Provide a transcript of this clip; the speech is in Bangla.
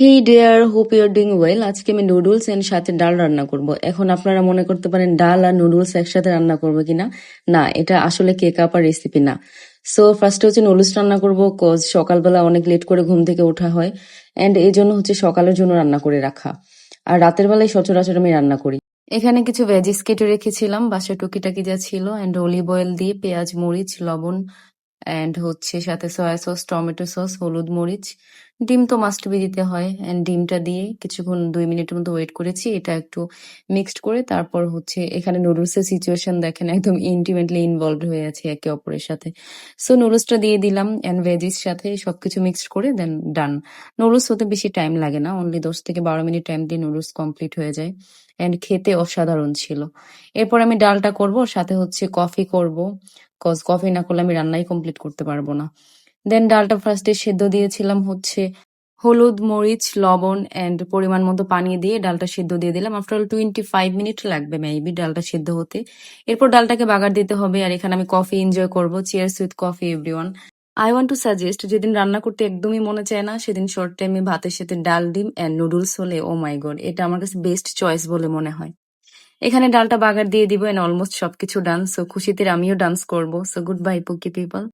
Hey dear, hope you are doing well. আজকে আমি নুডলস এন্ড সাথে ডাল রান্না করব। এখন আপনারা মনে করতে পারেন ডাল আর নুডলস একসাথে রান্না করবো কিনা। না, এটা আসলে কেক আপার রেসিপি না। সো ফার্স্টে হচ্ছে নুডলস রান্না করব, কজ সকালবেলা অনেক লেট করে ঘুম থেকে ওঠা হয় এন্ড এই জন্য হচ্ছে সকালের জন্য রান্না করে রাখা। আর রাতের বেলায় সচরাচর আমি রান্না করি। এখানে কিছু ভেজিস কেটে রেখেছিলাম, বাসায় টুকিটাকি যা ছিল, এন্ড অলিভ অয়েল দিয়ে পেঁয়াজ, মরিচ, লবণ এন্ড হচ্ছে সাথে সয়া সস, টমেটো সস, হলুদ, মরিচ, ডিম তো মাস্ট বি দিতে হয়। এন্ড ডিমটা দিয়ে কিছুক্ষণ 2 মিনিটের মতো ওয়েট করেছি। এটা একটু মিক্সড করে তারপর হচ্ছে এখানে নুডলস এর সিচুয়েশন দেখেন, একদম ইন্টিমেটলি ইনভলভড হয়ে আছে একে অপরের সাথে। সো নুডলসটা দিয়ে দিলাম এন্ড ভেজিস সাথে সবকিছু মিক্সড করে দেন ডান। নুডলস হতে বেশি টাইম লাগে না, অনলি 10 থেকে 12 মিনিট টাইম দিয়ে নুডলস কমপ্লিট হয়ে যায় এন্ড খেতে অসাধারণ ছিল। এরপর আমি ডালটা করব, সাথে হচ্ছে কফি করব, কজ কফি না করলে আমি রান্নাই কমপ্লিট করতে পারবো না। দেন ডালটা ফার্স্টে সেদ্ধ দিয়েছিলাম হচ্ছে হলুদ, মরিচ, লবণ এন্ড পরিমাণ মতো পানি দিয়ে ডালটা সেদ্ধ দিয়ে দিলাম। আফটার অল 25 মিনিট লাগবে মেবি ডালটা সেদ্ধ হতে। এরপর ডালটাকে বাগার দিতে হবে, আর এখানে আমি কফি এনজয় করবো। Cheers with coffee everyone. I want to suggest, যেদিন রান্না করতে একদমই মনে চায় না সেদিন শর্ট টাইমে ভাতের সাথে ডাল, ডিম এন্ড নুডলস হলে ও মাই গড, এটা আমার কাছে বেস্ট চয়েস বলে মনে হয়। এখানে ডালটা বাগার দিয়ে দিব এন্ড অলমোস্ট সবকিছু ডান। সো খুশিতে আমিও ডান্স করবো। So good bye পুকি people.